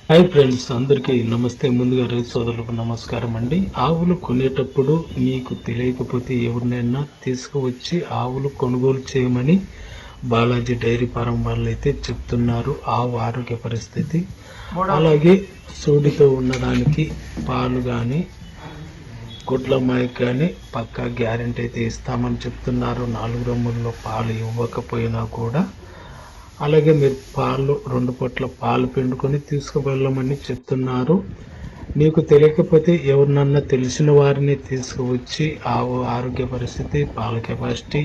Hi friends, అందరికీ నమస్తే. ముందుగా రైతు సోదరులకు నమస్కారం అండి. ఆవులు కొనేటప్పుడు మీకు తెలియకపోతే ఎవరినైనా తీసుకువచ్చి ఆవులు కొనుగోలు చేయమని బాలాజీ డైరీ ఫారం వాళ్ళు అయితే చెప్తున్నారు. ఆవు ఆరోగ్య పరిస్థితి, అలాగే సూడితో ఉండడానికి పాలు కానీ గుడ్ల మాయకు కానీ పక్కా గ్యారెంటీ అయితే ఇస్తామని చెప్తున్నారు. 4 రొమ్ముల్లో పాలు ఇవ్వకపోయినా కూడా, అలాగే మీరు పాలు 2 పొట్ల పాలు పిండుకొని తీసుకువెళ్ళమని చెప్తున్నారు. మీకు తెలియకపోతే ఎవరినన్నా తెలిసిన వారిని తీసుకువచ్చి ఆవు ఆరోగ్య పరిస్థితి, పాల కెపాసిటీ,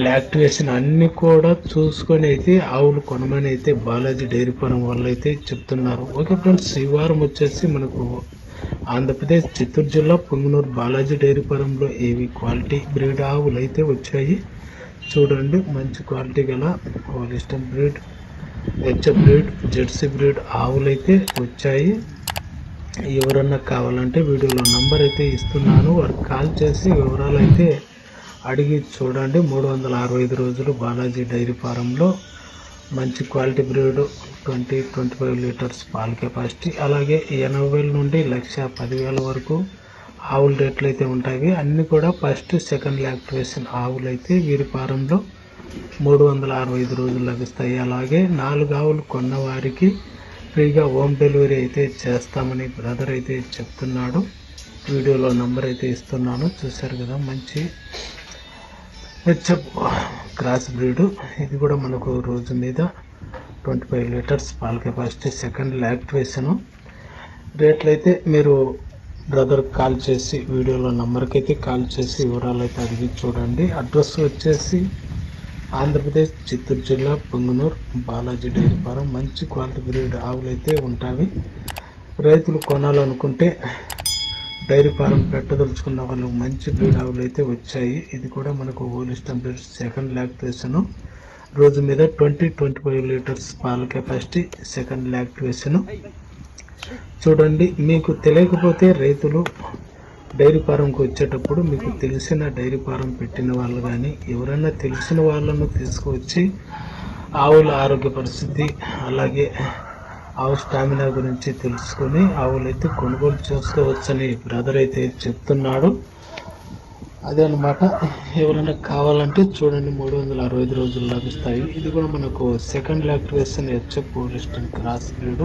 లాక్టివేషన్ అన్నీ కూడా చూసుకొని అయితే ఆవులు కొనమని అయితే బాలాజీ డైరీ ఫారం వాళ్ళు అయితే చెప్తున్నారు. ఓకే ఫ్రెండ్స్, ఈ వారం వచ్చేసి మనకు ఆంధ్రప్రదేశ్ చిత్తూరు జిల్లా పొంగునూరు బాలాజీ డైరీ ఫారంలో ఏవి క్వాలిటీ బ్రీడ్ ఆవులు అయితే వచ్చాయి. చూడండి, మంచి క్వాలిటీ గల Holstein breed, HF breed, Jersey breed ఆవులు అయితే వచ్చాయి. ఎవరన్నా కావాలంటే వీడియోలో నంబర్ అయితే ఇస్తున్నాను, వారికి కాల్ చేసి వివరాలు అయితే అడిగి చూడండి. 365 రోజులు బాలాజీ డైరీ ఫారంలో మంచి క్వాలిటీ బ్రీడ్, 20-25 లీటర్స్ పాల కెపాసిటీ, అలాగే 80,000 నుండి 1,10,000 వరకు ఆవుల రేట్లు అయితే ఉంటాయి. అన్నీ కూడా ఫస్ట్ సెకండ్ లాక్టివేషన్ ఆవులు అయితే వీరి ఫారంలో 365 రోజులు లభిస్తాయి. అలాగే 4 ఆవులు కొన్న వారికి ఫ్రీగా హోమ్ డెలివరీ అయితే చేస్తామని బ్రదర్ అయితే చెప్తున్నాడు. వీడియోలో నంబర్ అయితే ఇస్తున్నాను, చూశారు కదా. మంచి హెచ్ఎఫ్ క్రాస్ బ్రీడ్, ఇది కూడా మనకు రోజు మీద 25 లీటర్స్ పాల కెపాసిటీ, సెకండ్ లాక్టివేషను. రేట్లు అయితే మీరు బ్రదర్ కాల్ చేసి వీడియోలో నంబర్కి అయితే కాల్ చేసి వివరాలు అయితే అడిగి చూడండి. అడ్రస్ వచ్చేసి ఆంధ్రప్రదేశ్ చిత్తూరు జిల్లా పొంగునూరు బాలాజీ డైరీ ఫారం. మంచి క్వాలిటీ బ్రీడ్ ఆవులు అయితే ఉంటాయి. రైతులు కొనాలనుకుంటే డైరీ ఫారం పెట్టదలుచుకున్న వాళ్ళు మంచి బ్రీడ్ ఆవులు అయితే వచ్చాయి. ఇది కూడా మనకు హోలిస్టన్ బ్రీడ్, సెకండ్ లాక్టివేషను. రోజు మీద 20-25 లీటర్స్ పాల కెపాసిటీ, సెకండ్ లాక్టివేషను. చూడండి, మీకు తెలియకపోతే రైతులు డైరీ ఫారంకి వచ్చేటప్పుడు మీకు తెలిసిన డైరీ ఫారం పెట్టిన వాళ్ళు కానీ ఎవరైనా తెలిసిన వాళ్ళను తీసుకువచ్చి ఆవుల ఆరోగ్య పరిస్థితి, అలాగే ఆవు స్టామినా గురించి తెలుసుకొని ఆవులైతే కొనుగోలు చేసుకోవచ్చని బ్రదర్ అయితే చెప్తున్నాడు. అదే అనమాట. ఎవరైనా కావాలంటే చూడండి, 365 రోజులు లభిస్తాయి. ఇది కూడా మనకు second lactation HF Holstein cross breed.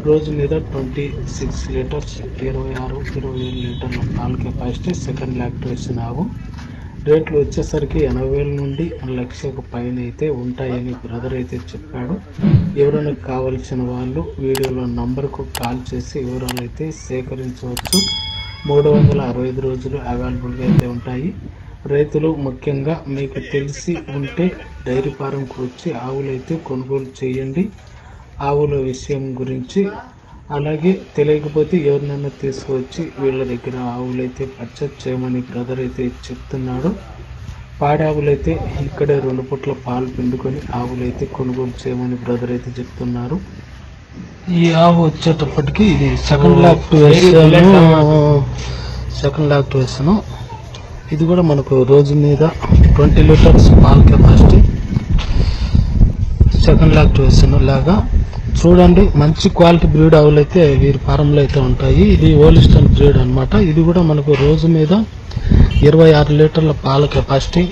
రోజు మీద 26 లీటర్స్, 26-27 లీటర్ల పాల కెపాసిటీ, సెకండ్ లాక్టివేషన్ ఆవు. రేట్లు వచ్చేసరికి 80,000 నుండి 1,00,000 పైన అయితే ఉంటాయని బ్రదర్ అయితే చెప్పాడు. ఎవరైనా కావలసిన వాళ్ళు వీడియోలో నంబర్కు కాల్ చేసి వివరాలు అయితే సేకరించవచ్చు. 365 రోజులు అవైలబుల్గా అయితే ఉంటాయి. రైతులు ముఖ్యంగా మీకు తెలిసి ఉంటే డైరీ ఫారంకు వచ్చి ఆవులు అయితే కొనుగోలు చేయండి. ఆవుల విషయం గురించి, అలాగే తెలియకపోతే ఎవరినైనా తీసుకువచ్చి వీళ్ళ దగ్గర ఆవులు అయితే పర్చేజ్ చేయమని బ్రదర్ అయితే చెప్తున్నాడు. పాడి ఆవులు అయితే ఇక్కడే 2 పూట్ల పాలు పిండుకొని ఆవులు అయితే కొనుగోలు చేయమని బ్రదర్ అయితే చెప్తున్నారు. ఈ ఆవు వచ్చేటప్పటికి ఇది సెకండ్ లాక్టివేషన్. ఇది కూడా మనకు రోజు మీద 20 లీటర్స్ పాల కెపాసిటీ, సెకండ్ లాక్టివేషన్ లాగా. చూడండి, మంచి క్వాలిటీ బ్రీడ్ ఆవులు అయితే వీరి ఫారంలో అయితే ఉంటాయి. ఇది హోలిస్టన్ బ్రీడ్ అనమాట. ఇది కూడా మనకు రోజు మీద 26 లీటర్ల పాల కెపాసిటీ.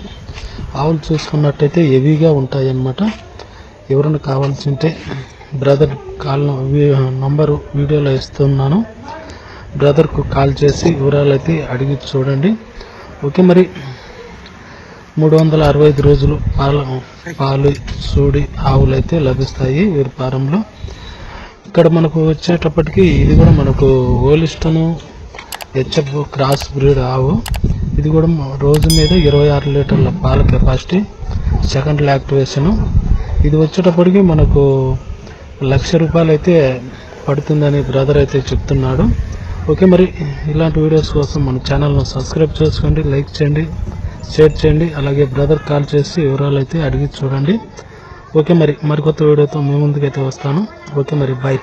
ఆవులు చూసుకున్నట్టయితే హెవీగా ఉంటాయి అన్నమాట. ఎవరైనా కావాల్సి ఉంటే బ్రదర్ నంబరు వీడియోలో ఇస్తున్నాను, బ్రదర్కు కాల్ చేసి వివరాలు అయితే అడిగి చూడండి. ఓకే, మరి 365 రోజులు పాలు సూడి ఆవులు అయితే లభిస్తాయి వీరి ఫారంలో. ఇక్కడ మనకు వచ్చేటప్పటికి ఇది కూడా మనకు హోలిస్టన్ హెచ్ఎఫ్ క్రాస్ బ్రీడ్ ఆవు. ఇది కూడా రోజు మీద 26 లీటర్ల పాల కెపాసిటీ, సెకండ్ లాక్టివేషను. ఇది వచ్చేటప్పటికి మనకు 1,00,000 రూపాయలు అయితే పడుతుందని బ్రదర్ అయితే చెప్తున్నాడు. ఓకే, మరి ఇలాంటి వీడియోస్ కోసం మన ఛానల్ను సబ్స్క్రైబ్ చేసుకోండి, లైక్ చేయండి, షేర్ చేయండి. అలాగే బ్రదర్ కాల్ చేసి వివరాలు అయితే అడిగి చూడండి. ఓకే, మరి మరికొత్త వీడియోతో మీ ముందుకైతే వస్తాను. ఓకే, మరి బాయ్.